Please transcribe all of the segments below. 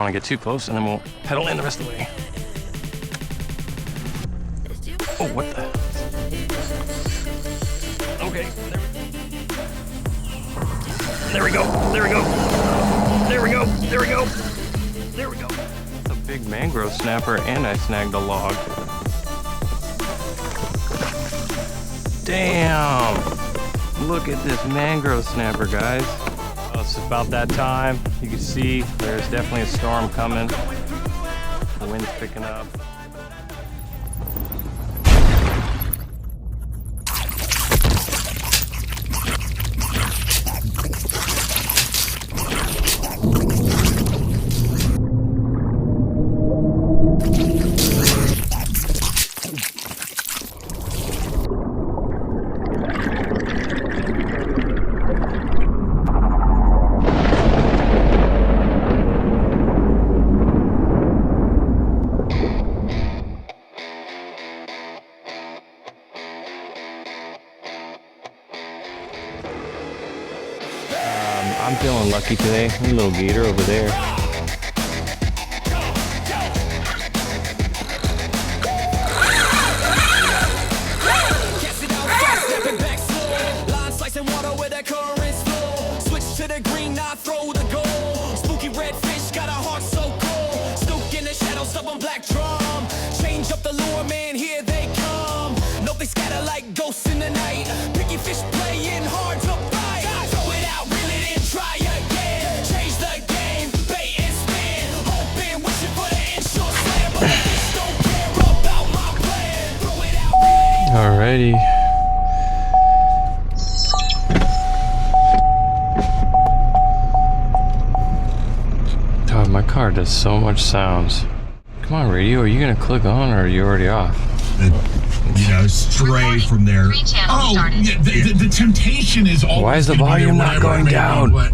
I want to get too close, and then we'll pedal in the rest of the way. Oh, what the? Okay. There we go. There we go. There we go. There we go. There we go. It's a big mangrove snapper, and I snagged a log. Damn! Look at this mangrove snapper, guys. Oh, it's about that time. You can see there's definitely a storm coming. The wind's picking up. I'm feeling lucky today. A little gator over there. Switch to the green, not throw the goal. Spooky red fish got a heart so cold. Spook in the shadows of a black drum. Change up the lure, man, here they come. Nope, they scatter like ghosts in the night. Picky fish playing hard to fight. Throw it out, reel it in, try again. Change the game, bait and spin. Hoping, wishing for the inshore slam. But the fish don't care about my plan. Throw it out, reel it in. Alrighty. God, my car does so much sounds. Come on, radio, are you gonna click on or are you already off? Stray from there. Oh, yeah, the temptation is always. Why is the volume not going down? But,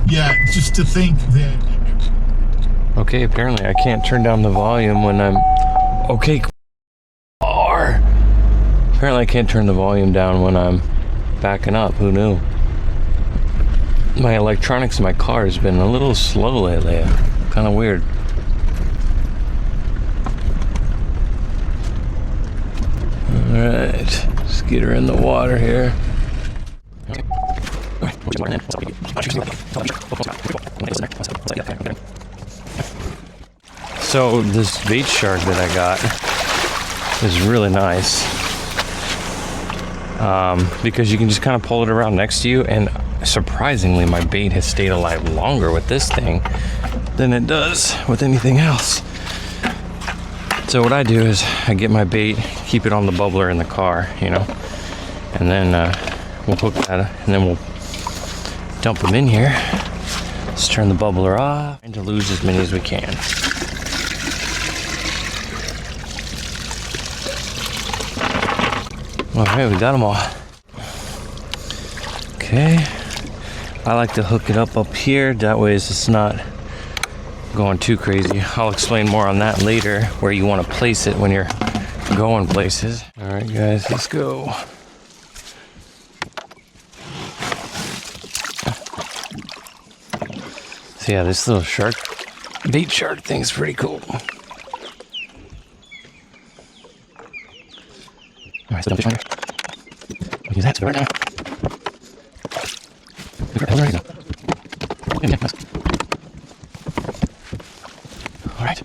yeah, just to think that. Okay, apparently I can't turn down the volume when I'm. Okay, car. Apparently I can't turn the volume down when I'm backing up. Who knew? My electronics in my car has been a little slow lately. Kind of weird. Alright, let's get her in the water here. So this BaitShark that I got is really nice. Because you can just kind of pull it around next to you, and surprisingly my bait has stayed alive longer with this thing than it does with anything else. So what I do is I get my bait, keep it on the bubbler in the car, you know, and then we'll hook that, and then we'll dump them in here. Let's turn the bubbler off and to lose as many as we can. All right, we got them all. Okay, I like to hook it up here, that way it's not going too crazy. I'll explain more on that later, where you want to place it when you're going places. All right, guys, let's go. So yeah, this little shark, BaitShark thing's pretty cool. All right, so don't fish on here. We'll use that right now. All right.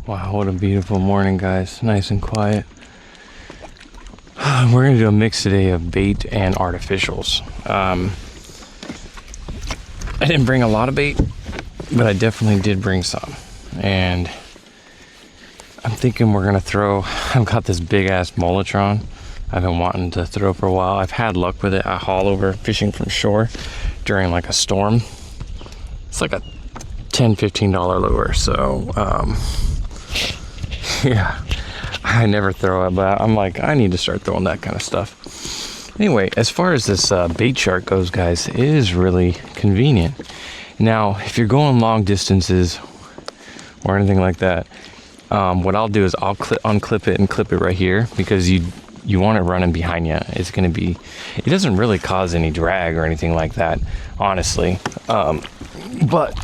Wow, what a beautiful morning, guys. Nice and quiet. We're gonna do a mix today of bait and artificials. I didn't bring a lot of bait, but I definitely did bring some. And I'm thinking we're gonna throw, I've got this big ass Molotron I've been wanting to throw for a while. I've had luck with it at Haulover fishing from shore during like a storm. It's like a $10-15 lure, so yeah, I never throw it, but I'm like, I need to start throwing that kind of stuff. Anyway, as far as this BaitShark goes, guys, it is really convenient. Now, if you're going long distances or anything like that, what I'll do is I'll unclip it and clip it right here, because you want it running behind you. It's going to be, it doesn't really cause any drag or anything like that, honestly. But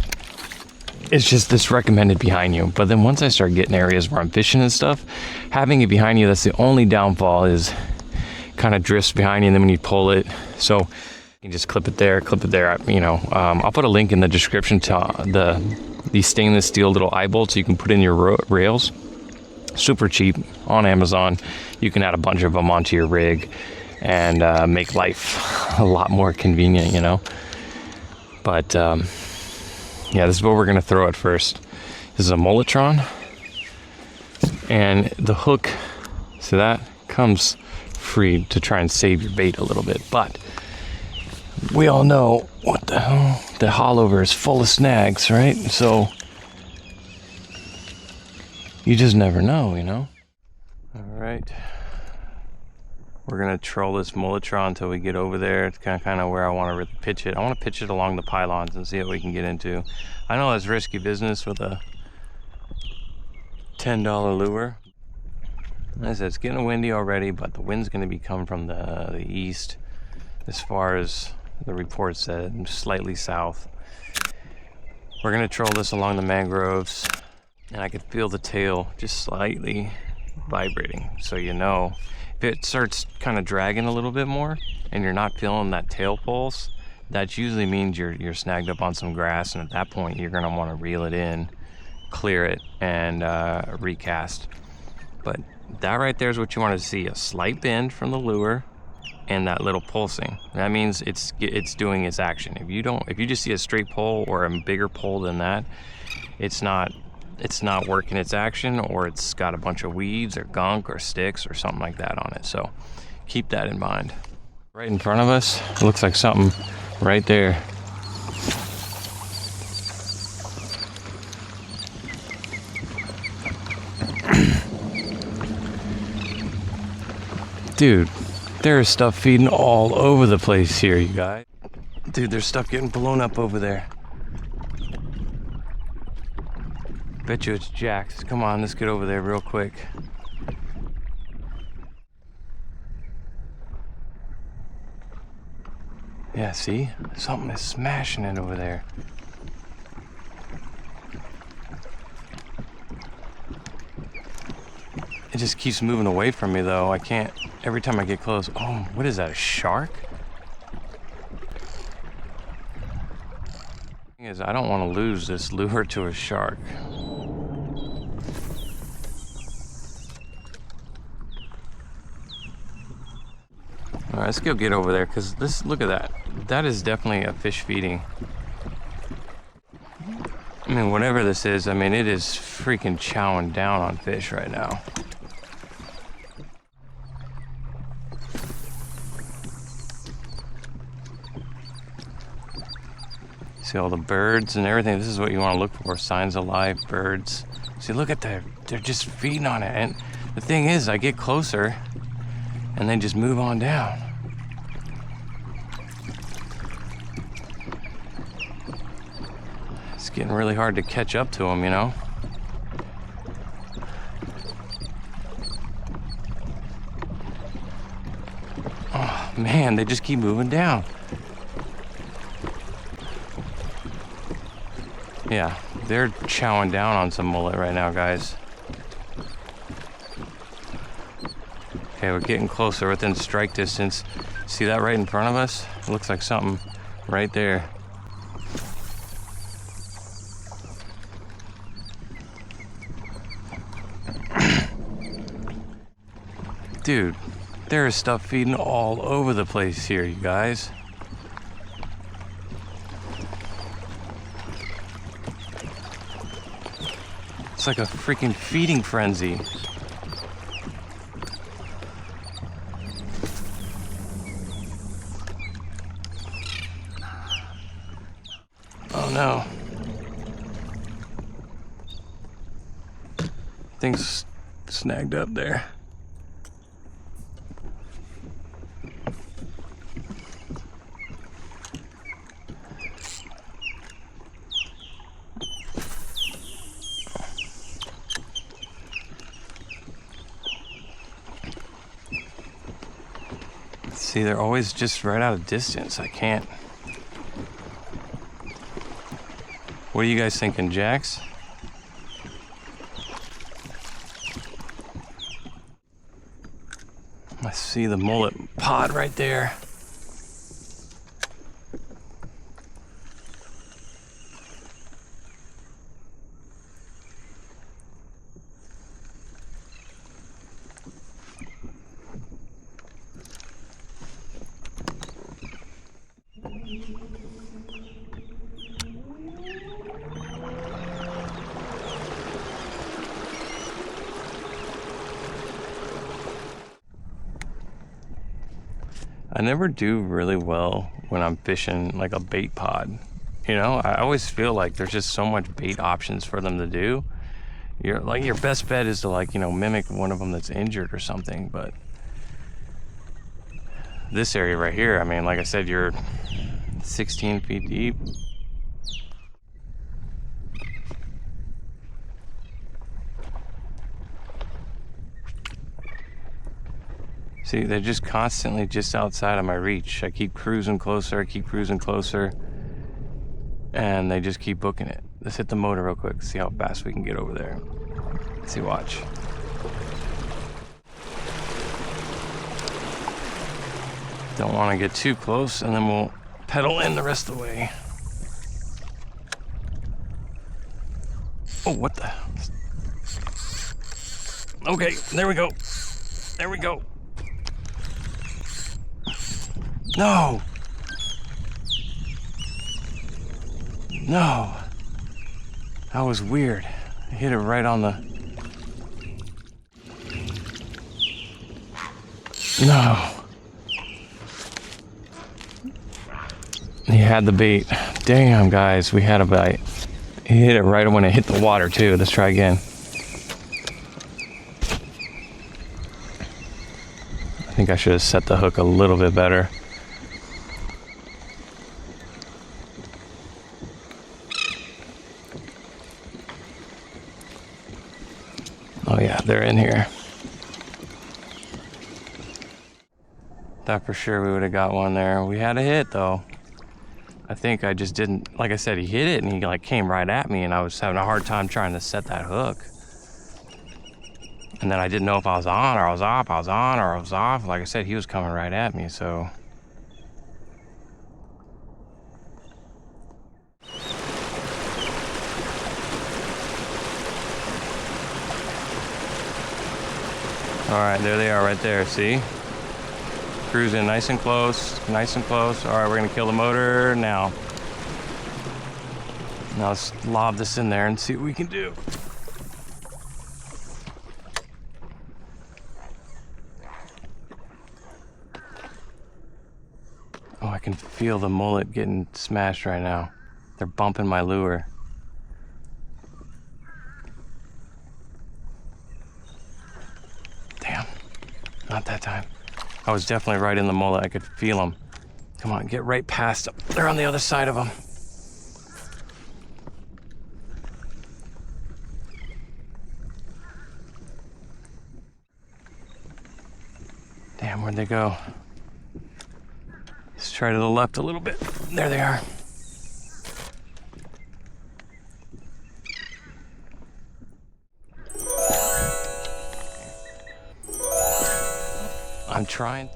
it's just this recommended behind you. But then once I start getting areas where I'm fishing and stuff, having it behind you, that's the only downfall, is kind of drifts behind you, and then when you pull it, so you can just clip it there, you know. I'll put a link in the description to these stainless steel little eye bolts you can put in your rails. Super cheap on Amazon. You can add a bunch of them onto your rig and make life a lot more convenient, you know. But yeah, this is what we're gonna throw at first. This is a Mulletron, and the hook, so that comes free to try and save your bait a little bit. But we all know what the hell, the Haulover is full of snags, right? So you just never know, you know. All right, we're gonna troll this Mulletron until we get over there. It's kind of where I want to really pitch it. I want to pitch it along the pylons and see what we can get into. I know it's risky business with a $10 lure. As I said, it's getting windy already, but the wind's going to be coming from the east, as far as the report said, slightly south. We're going to troll this along the mangroves, and I could feel the tail just slightly vibrating. So you know, if it starts kind of dragging a little bit more and you're not feeling that tail pulse, that usually means you're snagged up on some grass, and at that point you're going to want to reel it in, clear it, and recast. But that right there is what you want to see, a slight bend from the lure and that little pulsing. That means it's doing its action. If you just see a straight pull or a bigger pull than that, it's not working its action, or it's got a bunch of weeds or gunk or sticks or something like that on it. So keep that in mind. Right in front of us, it looks like something right there. Dude, there's stuff feeding all over the place here, you guys. Dude, there's stuff getting blown up over there. Bet you it's jacks. Come on, let's get over there real quick. Yeah, see? Something is smashing it over there. It just keeps moving away from me though. I can't, every time I get close. Oh, what is that, a shark? The thing is, I don't want to lose this lure to a shark. All right, let's go get over there, because this, look at that. That is definitely a fish feeding. I mean, whatever this is, I mean, it is freaking chowing down on fish right now. See all the birds and everything. This is what you want to look for, signs of life, birds. See, look at that, they're just feeding on it. And the thing is, I get closer and they just move on down. It's getting really hard to catch up to them, you know? Oh man, they just keep moving down. Yeah, they're chowing down on some mullet right now, guys. Okay, we're getting closer, within strike distance. See that right in front of us? It looks like something right there. Dude, there is stuff feeding all over the place here, you guys. It's like a freaking feeding frenzy. Oh no. Thing's snagged up there. See, they're always just right out of distance. I can't. What are you guys thinking, Jax? I see the mullet pod right there. I never do really well when I'm fishing like a bait pod. You know, I always feel like there's just so much bait options for them to do. Your best bet is to like, you know, mimic one of them that's injured or something. But this area right here, I mean, like I said, you're 16 feet deep. See, they're just constantly just outside of my reach. I keep cruising closer, and they just keep booking it. Let's hit the motor real quick, see how fast we can get over there. Let's see, watch. Don't want to get too close, and then we'll pedal in the rest of the way. Oh, what the? Okay, there we go. There we go. No! No! That was weird. I hit it right on the... No! He had the bait. Damn, guys, we had a bite. He hit it right when it hit the water, too. Let's try again. I think I should have set the hook a little bit better. Oh yeah, they're in here. Thought for sure we would have got one there. We had a hit though. I think I just didn't, like I said, he hit it and he like came right at me and I was having a hard time trying to set that hook. And then I didn't know if I was on or I was off, I was on or I was off. Like I said, he was coming right at me, so. All right, there they are right there, see? Cruising nice and close, nice and close. All right, we're gonna kill the motor now. Now let's lob this in there and see what we can do. Oh, I can feel the mullet getting smashed right now. They're bumping my lure. Damn, not that time. I was definitely right in the mullet. I could feel them. Come on, get right past them. They're on the other side of them. Damn, where'd they go? Let's try to the left a little bit. There they are. I'm trying.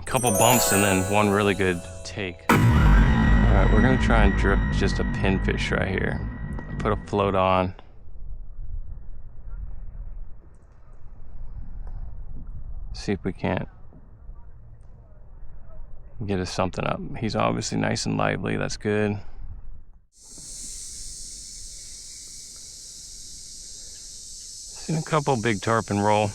Couple bumps and then one really good take. All right, we're gonna try and drip just a pinfish right here. Put a float on. See if we can't get us something up. He's obviously nice and lively, that's good. Seen a couple big tarpon roll,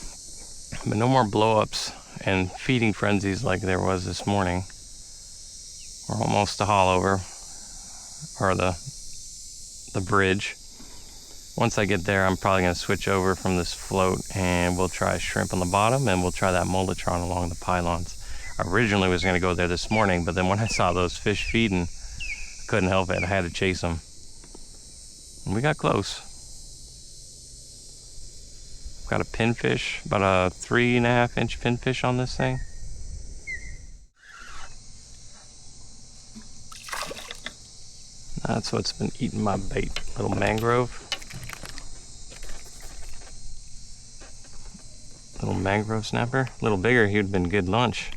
but no more blow-ups and feeding frenzies like there was this morning. We're almost to Haulover, or the bridge. Once I get there, I'm probably gonna switch over from this float and we'll try shrimp on the bottom and we'll try that mulletron along the pylons. I originally was gonna go there this morning, but then when I saw those fish feeding, I couldn't help it, I had to chase them. And we got close. Got a pinfish, about a 3.5 inch pinfish on this thing. That's what's been eating my bait. Little mangrove. Little mangrove snapper. A little bigger, he'd been good lunch.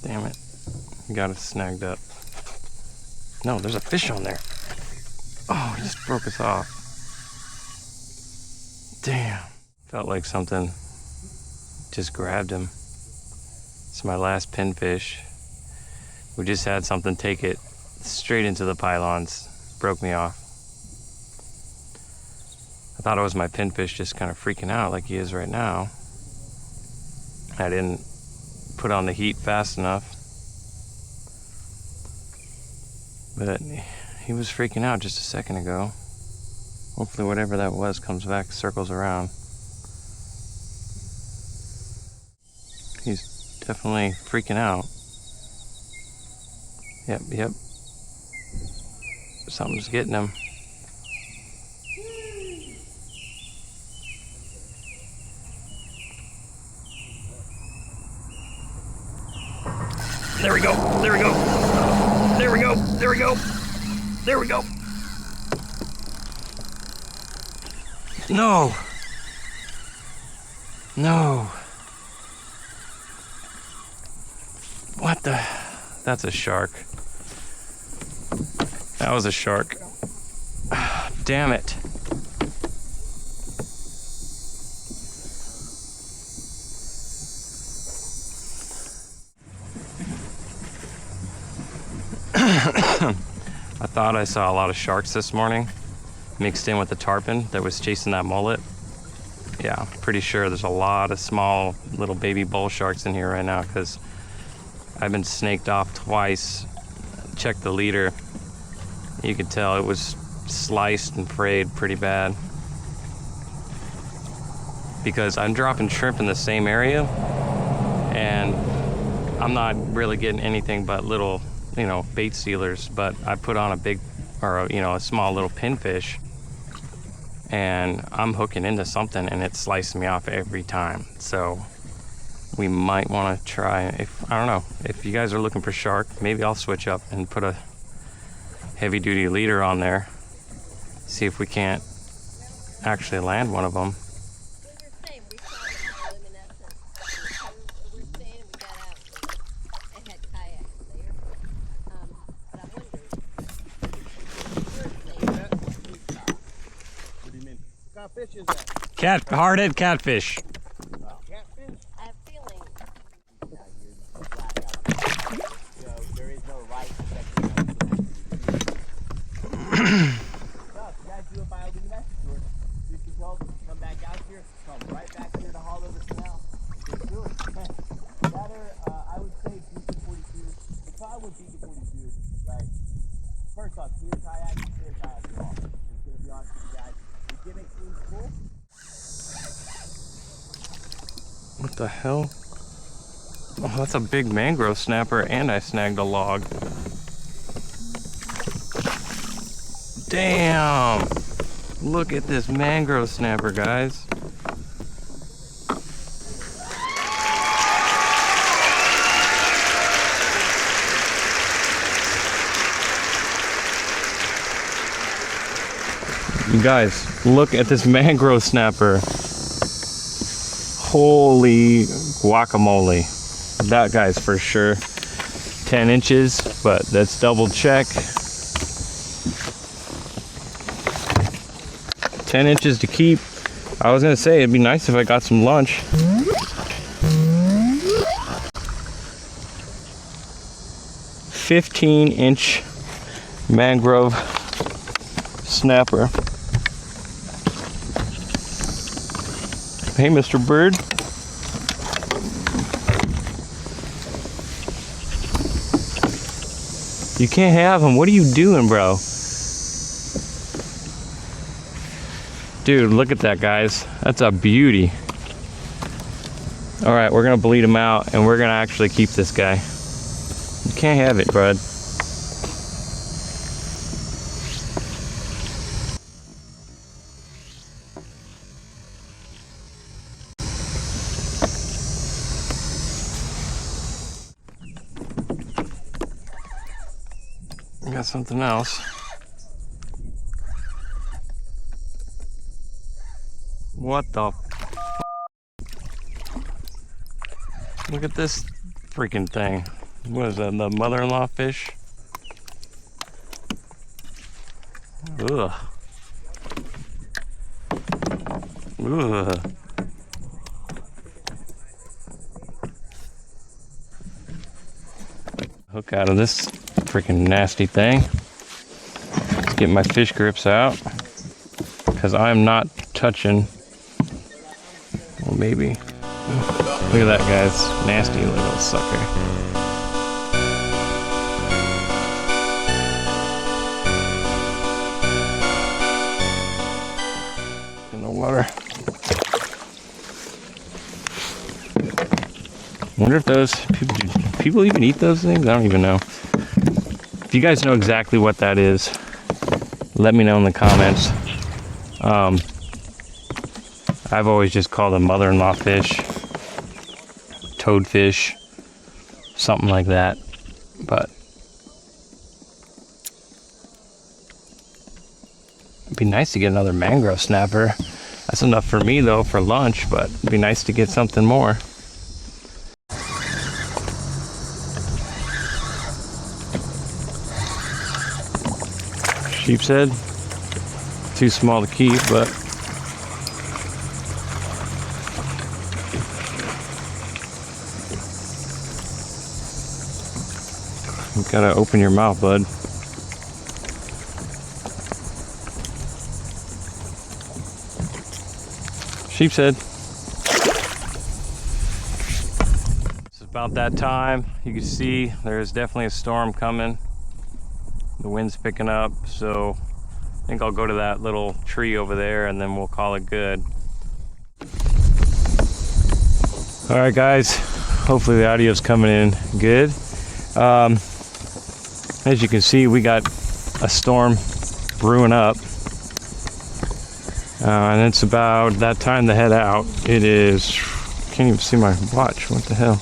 Damn it. Got it snagged up. No, there's a fish on there. Oh, it just broke us off. Damn. Felt like something just grabbed him. It's my last pinfish. We just had something take it straight into the pylons. Broke me off. I thought it was my pinfish just kind of freaking out like he is right now. I didn't put on the heat fast enough. But he was freaking out just a second ago. Hopefully whatever that was comes back, circles around. He's definitely freaking out. Yep. Something's getting him. There we go. No. What the? That's a shark. That was a shark. Damn it. I thought I saw a lot of sharks this morning mixed in with the tarpon that was chasing that mullet. Yeah, I'm pretty sure there's a lot of small little baby bull sharks in here right now because I've been snaked off twice. Checked the leader. You could tell it was sliced and frayed pretty bad. Because I'm dropping shrimp in the same area and I'm not really getting anything but little, bait sealers, but I put on a big, or a small little pinfish and I'm hooking into something and it's slicing me off every time. So we might want to try, I don't know, if you guys are looking for shark, maybe I'll switch up and put a heavy duty leader on there. See if we can't actually land one of them. Fish is that? Hard-head catfish. Catfish? I have feeling. So there is no right section. You guys do a bioluminescence tour. You can tell them to come back out here, come right back here to Haulover Canal. Let's do it. Better, I would say BC-42. The problem with BC-42, right? First off, clear kayak are off. I'm going to be honest with you guys. The gimmick seems cool. What the hell? Oh, that's a big mangrove snapper, and I snagged a log. Damn! Look at this mangrove snapper, guys. You guys, look at this mangrove snapper. Holy guacamole. That guy's for sure 10 inches, but let's double check. 10 inches to keep. I was gonna say it'd be nice if I got some lunch. "15-inch mangrove snapper. Hey, Mr. Bird. You can't have him. What are you doing, bro? Dude, look at that, guys. That's a beauty. All right, we're gonna bleed him out and we're gonna actually keep this guy. You can't have it, bud. got something else. What the look at this freaking thing. What is that, the mother-in-law fish? Ugh. Ugh. Hook out of this freaking nasty thing. Let's get my fish grips out, because I'm not touching. Well, maybe. Look at that, guys. Nasty little sucker. In the water. Wonder if those people even eat those things? I don't even know. If you guys know exactly what that is, let me know in the comments. I've always just called them mother-in-law fish, toadfish, something like that. But it'd be nice to get another mangrove snapper. That's enough for me though for lunch, but it'd be nice to get something more. Sheep's head, too small to keep, but you gotta open your mouth, bud. Sheep's head. It's about that time. You can see there's definitely a storm coming. The wind's picking up, so I think I'll go to that little tree over there and then we'll call it good. All right, guys, hopefully the audio's coming in good. As you can see, we got a storm brewing up, and it's about that time to head out. It is, can't even see my watch, what the hell,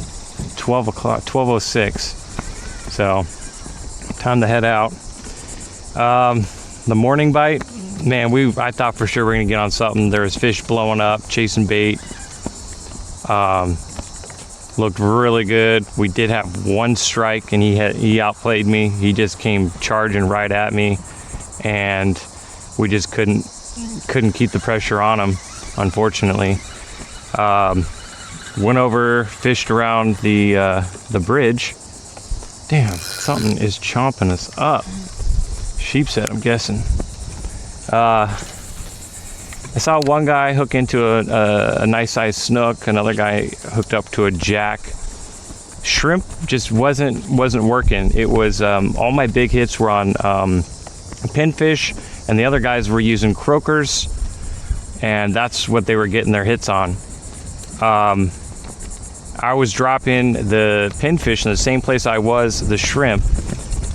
12 o'clock, 12:06, so time to head out. The morning bite, man, I thought for sure we were gonna get on something. There was fish blowing up, chasing bait. Looked really good. We did have one strike, and he outplayed me. He just came charging right at me, and we just couldn't keep the pressure on him, unfortunately. Went over, fished around the bridge. Damn, something is chomping us up. Sheep's head, I'm guessing. I saw one guy hook into a nice sized snook. Another guy hooked up to a jack. Shrimp just wasn't working. It was all my big hits were on pinfish, and the other guys were using croakers, and that's what they were getting their hits on. I was dropping the pinfish in the same place I was the shrimp,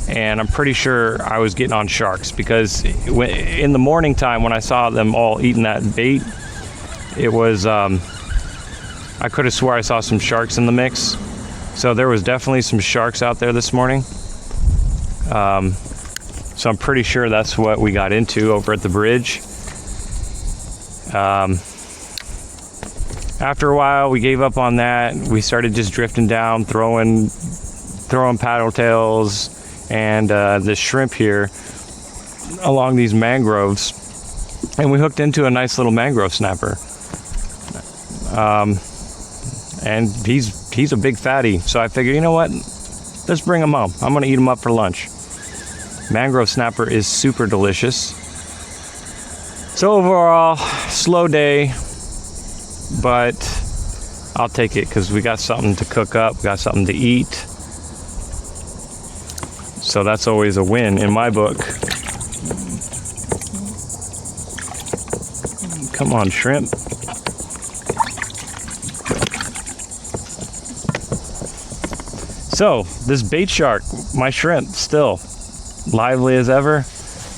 and I'm pretty sure I was getting on sharks, because in the morning time when I saw them all eating that bait, it was I could have swore I saw some sharks in the mix. So there was definitely some sharks out there this morning. So I'm pretty sure that's what we got into over at the bridge. After a while, we gave up on that. We started just drifting down, throwing paddle tails and the shrimp here along these mangroves, and we hooked into a nice little mangrove snapper. And he's a big fatty, so I figured, you know what, let's bring him home. I'm gonna eat him up for lunch. Mangrove snapper is super delicious. So overall, slow day, but I'll take it because we got something to cook up, we got something to eat. So that's always a win in my book. Come on, shrimp. So this BaitShark, my shrimp, still lively as ever.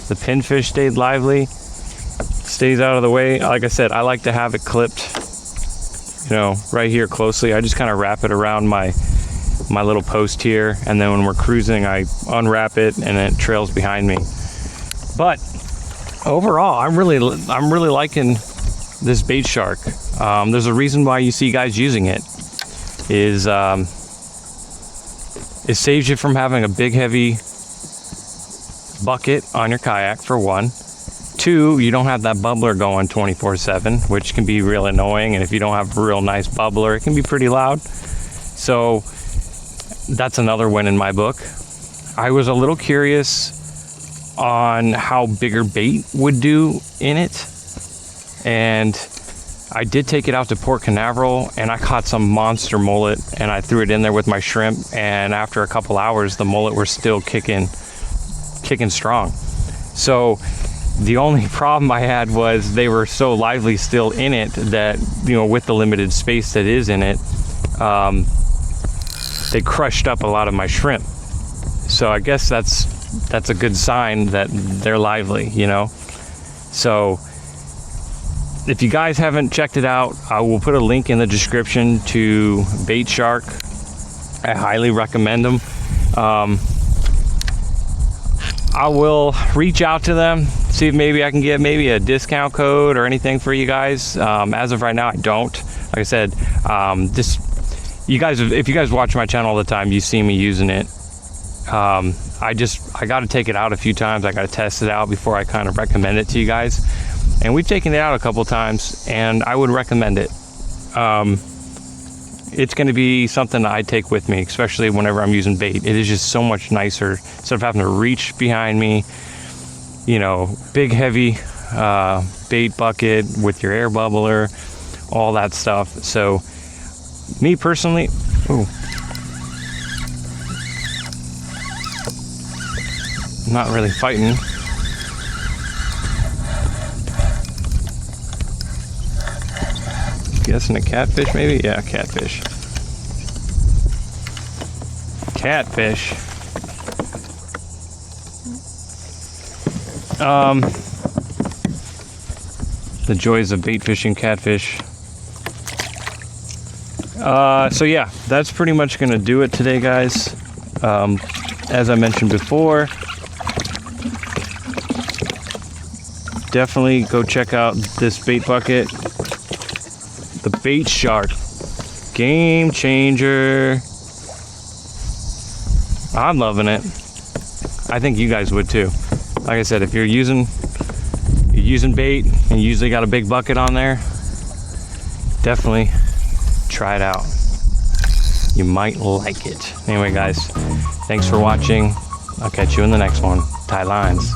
The pinfish stayed lively, stays out of the way. Like I said, I like to have it clipped, you know, right here closely. I just kind of wrap it around my my little post here, and then when we're cruising, I unwrap it and it trails behind me. But overall, I'm really liking this BaitShark. There's a reason why you see guys using it. It saves you from having a big heavy bucket on your kayak, for one. Two, you don't have that bubbler going 24/7, which can be real annoying, and if you don't have a real nice bubbler, it can be pretty loud. So that's another win in my book. I was a little curious on how bigger bait would do in it, and I did take it out to Port Canaveral, and I caught some monster mullet, and I threw it in there with my shrimp, and after a couple hours the mullet were still kicking strong. So the only problem I had was they were so lively still in it that, you know, with the limited space that is in it, they crushed up a lot of my shrimp. So I guess that's a good sign that they're lively, you know. So if you guys haven't checked it out, I will put a link in the description to BaitShark. I highly recommend them. I will reach out to them, see if maybe I can get maybe a discount code or anything for you guys. As of right now, I don't. Like I said, you guys, if you guys watch my channel all the time, you see me using it. I got to take it out a few times. I got to test it out before I kind of recommend it to you guys. And we've taken it out a couple times, and I would recommend it. It's going to be something that I take with me, especially whenever I'm using bait. It is just so much nicer instead of having to reach behind me, you know, big heavy bait bucket with your air bubbler, all that stuff. So me personally, not really fighting. Guessing a catfish, maybe? Yeah, catfish. Catfish. The joys of bait fishing catfish. So yeah, that's pretty much gonna do it today, guys. As I mentioned before, definitely go check out this bait bucket. The BaitShark, game changer. I'm loving it. I think you guys would too. Like I said, if you're using bait and you usually got a big bucket on there, definitely try it out. You might like it. Anyway, guys, thanks for watching. I'll catch you in the next one. Tie lines.